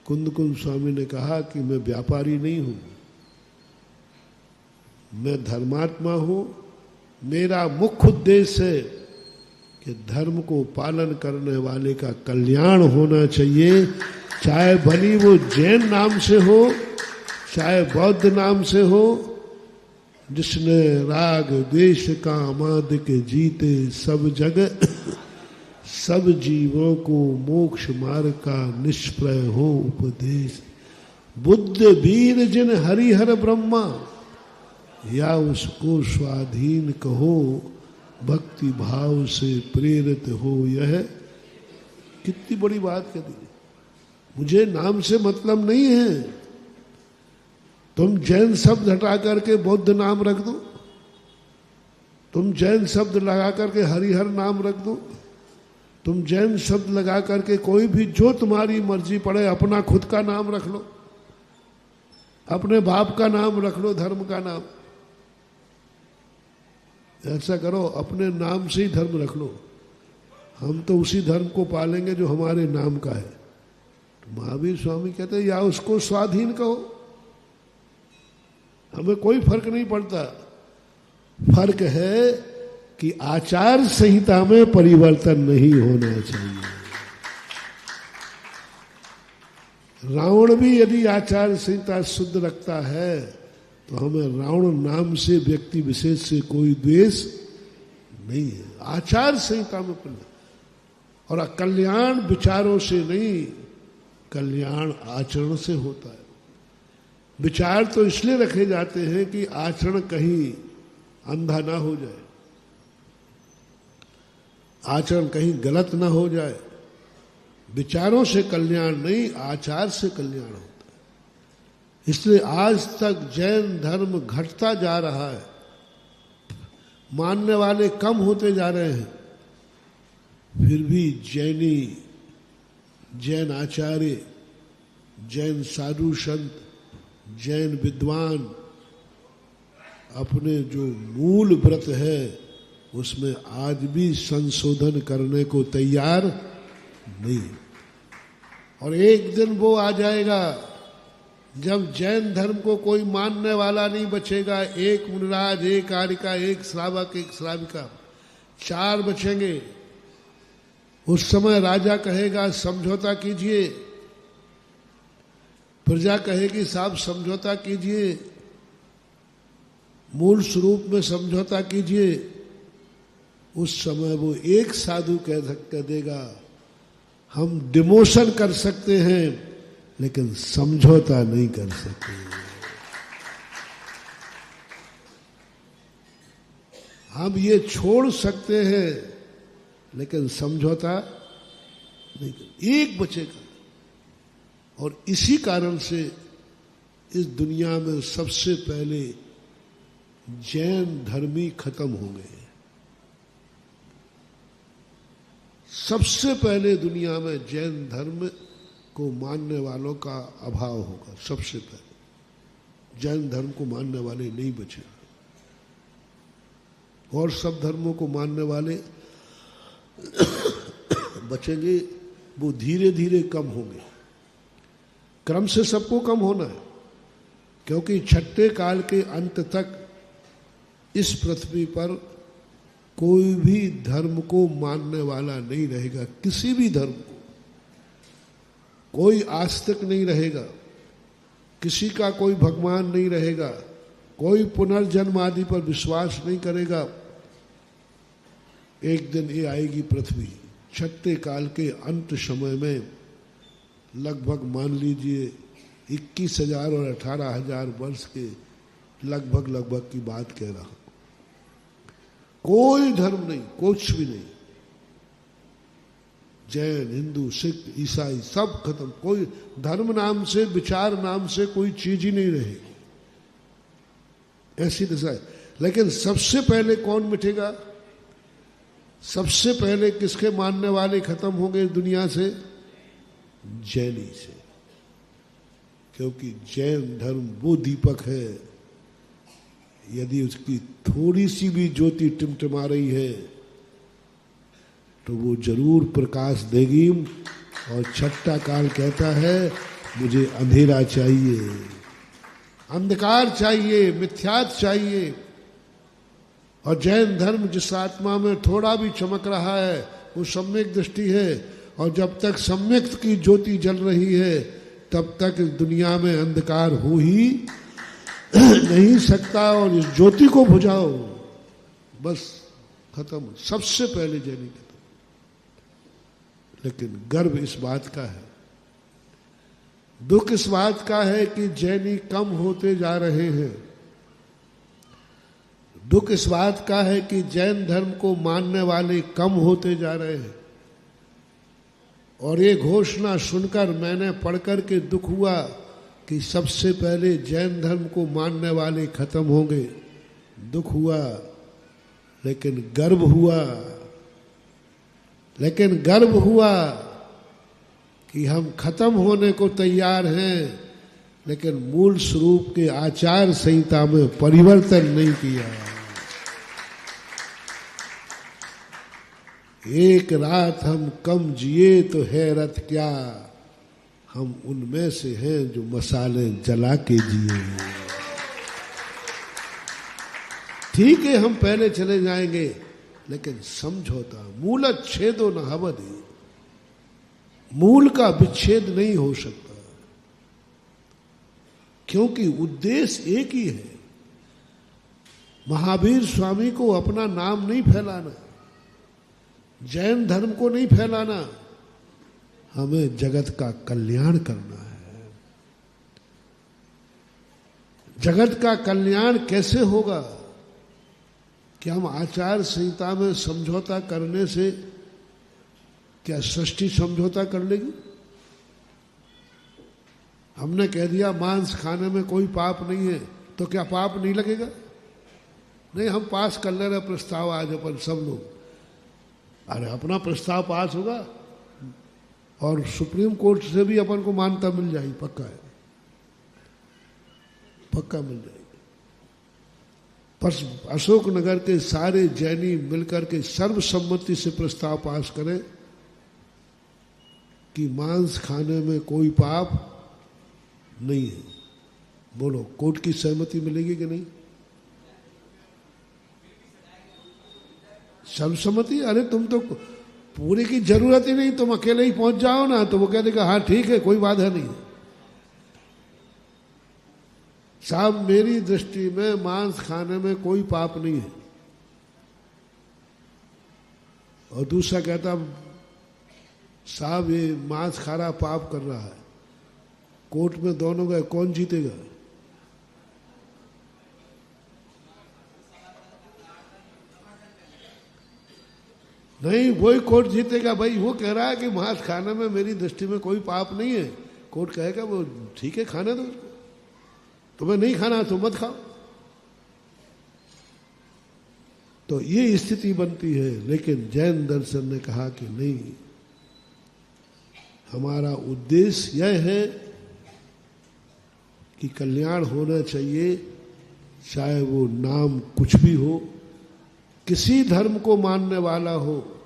कुंद कुंद स्वामी ने कहा कि मैं व्यापारी नहीं हूं, मैं धर्मात्मा हूं। मेरा मुख्य उद्देश्य है कि धर्म को पालन करने वाले का कल्याण होना चाहिए, चाहे भली वो जैन नाम से हो चाहे बौद्ध नाम से हो। जिसने राग द्वेष काम आदि के जीते सब जगह, सब जीवों को मोक्ष मार्ग का निष्प्रय हो उपदेश। बुद्ध वीर जिन हरिहर ब्रह्मा, या उसको स्वाधीन कहो भक्ति भाव से प्रेरित हो। यह कितनी बड़ी बात कह दी। मुझे नाम से मतलब नहीं है। तुम जैन शब्द हटा करके बौद्ध नाम रख दो, तुम जैन शब्द लगा करके हरिहर नाम रख दो, तुम जैन शब्द लगा करके कोई भी जो तुम्हारी मर्जी पड़े, अपना खुद का नाम रख लो, अपने बाप का नाम रख लो, धर्म का नाम। ऐसा करो, अपने नाम से ही धर्म रख लो। हम तो उसी धर्म को पालेंगे जो हमारे नाम का है। तो महावीर स्वामी कहते हैं या उसको स्वाधीन कहो, हमें कोई फर्क नहीं पड़ता। फर्क है कि आचार संहिता में परिवर्तन नहीं होना चाहिए। रावण भी यदि आचार संहिता शुद्ध रखता है तो हमें रावण नाम से व्यक्ति विशेष से कोई द्वेष नहीं है। आचार संहिता में और कल्याण विचारों से नहीं, कल्याण आचरण से होता है। विचार तो इसलिए रखे जाते हैं कि आचरण कहीं अंधा ना हो जाए, आचरण कहीं गलत ना हो जाए। विचारों से कल्याण नहीं, आचार से कल्याण होता है। इसलिए आज तक जैन धर्म घटता जा रहा है, मानने वाले कम होते जा रहे हैं। फिर भी जैन आचार्य, जैन साधु संत, जैन विद्वान अपने जो मूल व्रत है उसमें आज भी संशोधन करने को तैयार नहीं। और एक दिन वो आ जाएगा जब जैन धर्म को कोई मानने वाला नहीं बचेगा। एक मुनिराज, एक आर्यिका, एक श्रावक, एक श्राविका, 4 बचेंगे। उस समय राजा कहेगा समझौता कीजिए, प्रजा कहेगी साहब समझौता कीजिए, मूल स्वरूप में समझौता कीजिए। उस समय वो एक साधु कह देगा हम डिमोशन कर सकते हैं लेकिन समझौता नहीं कर सकते। हम ये छोड़ सकते हैं लेकिन समझौता नहीं कर। एक बचेगा। और इसी कारण से इस दुनिया में सबसे पहले जैन धर्मी खत्म हो गए। सबसे पहले दुनिया में जैन धर्म को मानने वालों का अभाव होगा। सबसे पहले जैन धर्म को मानने वाले नहीं बचे, और सब धर्मों को मानने वाले बचेंगे। वो धीरे धीरे कम होंगे। क्रम से सबको कम होना है, क्योंकि छठे काल के अंत तक इस पृथ्वी पर कोई भी धर्म को मानने वाला नहीं रहेगा। किसी भी धर्म को कोई आस्तिक नहीं रहेगा, किसी का कोई भगवान नहीं रहेगा, कोई पुनर्जन्म आदि पर विश्वास नहीं करेगा। एक दिन ये आएगी पृथ्वी, छठे काल के अंत समय में, लगभग मान लीजिए 21,000 और 18,000 वर्ष के लगभग की बात कह रहा हूं। कोई धर्म नहीं, कुछ भी नहीं। जैन, हिंदू, सिख, ईसाई सब खत्म। कोई धर्म नाम से, विचार नाम से कोई चीज ही नहीं रहेगी। ऐसी दशा है। लेकिन सबसे पहले कौन मिटेगा? सबसे पहले किसके मानने वाले खत्म होंगे दुनिया से? जैनी से। क्योंकि जैन धर्म वो दीपक है, यदि उसकी थोड़ी सी भी ज्योति टिमटिमा रही है तो वो जरूर प्रकाश देगी। और छठा काल कहता है मुझे अंधेरा चाहिए, अंधकार चाहिए, मिथ्यात चाहिए। और जैन धर्म जिस आत्मा में थोड़ा भी चमक रहा है वो सम्यक दृष्टि है। और जब तक सम्यक की ज्योति जल रही है तब तक इस दुनिया में अंधकार हो ही नहीं सकता। और इस ज्योति को बुझाओ, बस खत्म, सबसे पहले जैनी खत्म। लेकिन गर्व इस बात का है, दुख इस बात का है कि जैनी कम होते जा रहे हैं। दुख इस बात का है कि जैन धर्म को मानने वाले कम होते जा रहे हैं। और ये घोषणा सुनकर मैंने पढ़कर के दुख हुआ कि सबसे पहले जैन धर्म को मानने वाले खत्म होंगे। दुख हुआ, लेकिन गर्व हुआ, कि हम खत्म होने को तैयार हैं, लेकिन मूल स्वरूप के आचार संहिता में परिवर्तन नहीं किया। एक रात हम कम जिए तो हैरत क्या, हम उनमें से हैं जो मसाले जला के जिए। ठीक है, हम पहले चले जाएंगे, लेकिन समझौता, मूलच्छेदो न हवदि, मूल का विच्छेद नहीं हो सकता, क्योंकि उद्देश्य एक ही है। महावीर स्वामी को अपना नाम नहीं फैलाना, जैन धर्म को नहीं फैलाना, हमें जगत का कल्याण करना है। जगत का कल्याण कैसे होगा? कि हम आचार संहिता में समझौता करने से क्या सृष्टि समझौता कर लेगी? हमने कह दिया मांस खाने में कोई पाप नहीं है, तो क्या पाप नहीं लगेगा? नहीं, हम पास कर ले रहे प्रस्ताव आज अपन सब लोग। अरे अपना प्रस्ताव पास होगा और सुप्रीम कोर्ट से भी अपन को मान्यता मिल जाएगी, पक्का है, पक्का मिल जाएगी। पर अशोकनगर के सारे जैनी मिलकर के सर्वसम्मति से प्रस्ताव पास करें कि मांस खाने में कोई पाप नहीं है। बोलो, कोर्ट की सहमति मिलेगी कि नहीं? सर्वसम्मति? अरे तुम तो पूरे की जरूरत ही नहीं, तुम अकेले ही पहुंच जाओ ना, तो वो कह देगा हाँ ठीक है, कोई बाधा नहीं। साहब, मेरी दृष्टि में मांस खाने में कोई पाप नहीं है। और दूसरा कहता साहब ये मांस खा रहा पाप कर रहा है। कोर्ट में दोनों गए, कौन जीतेगा? नहीं, वही कोर्ट जीतेगा भाई। वो कह रहा है कि मांस खाने में मेरी दृष्टि में कोई पाप नहीं है। कोर्ट कहेगा वो ठीक है, खाने दो उसको, तुम्हें नहीं खाना तो मत खाओ। तो ये स्थिति बनती है। लेकिन जैन दर्शन ने कहा कि नहीं, हमारा उद्देश्य यह है कि कल्याण होना चाहिए, चाहे वो नाम कुछ भी हो, किसी धर्म को मानने वाला हो,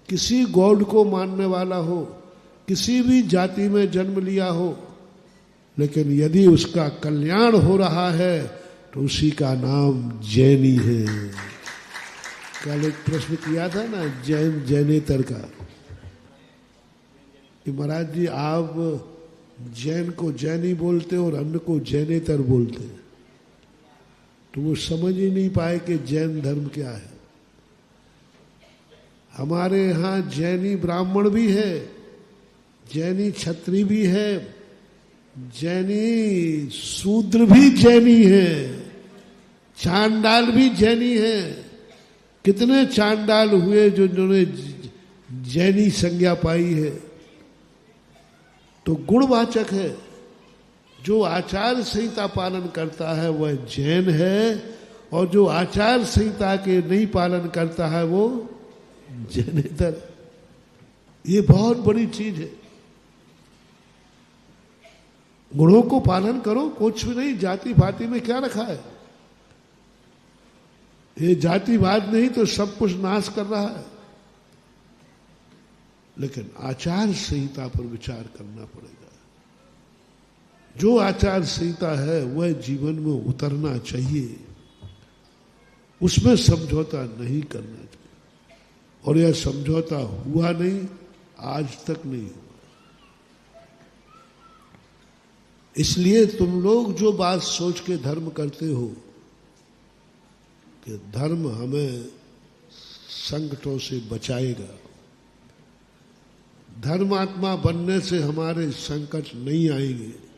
किसी गॉड को मानने वाला हो, किसी भी जाति में जन्म लिया हो, लेकिन यदि उसका कल्याण हो रहा है तो उसी का नाम जैनी है। कल एक प्रश्न किया था ना जैनेतर का, कि महाराज जी आप जैन को जैनी बोलते और अन्य को जैनेतर बोलते, तो वो समझ ही नहीं पाए कि जैन धर्म क्या है। हमारे यहाँ जैनी ब्राह्मण भी है, जैनी क्षत्रिय भी है, जैनी शूद्र भी जैनी है, चांडाल भी जैनी है। कितने चांडाल हुए जो जिन्होंने जैनी संज्ञा पाई है। तो गुणवाचक है। जो आचार संहिता पालन करता है वह जैन है, और जो आचार संहिता के नहीं पालन करता है वो जैनेतर। ये बहुत बड़ी चीज है। गुणों को पालन करो, कुछ भी नहीं। जाति भाति में क्या रखा है? ये जातिवाद नहीं तो सब कुछ नाश कर रहा है। लेकिन आचार संहिता पर विचार करना पड़ेगा। जो आचार संहिता है वह जीवन में उतरना चाहिए, उसमें समझौता नहीं करना चाहिए। और यह समझौता हुआ नहीं, आज तक नहीं हुआ। इसलिए तुम लोग जो बात सोच के धर्म करते हो कि धर्म हमें संकटों से बचाएगा, धर्मात्मा बनने से हमारे संकट नहीं आएंगे,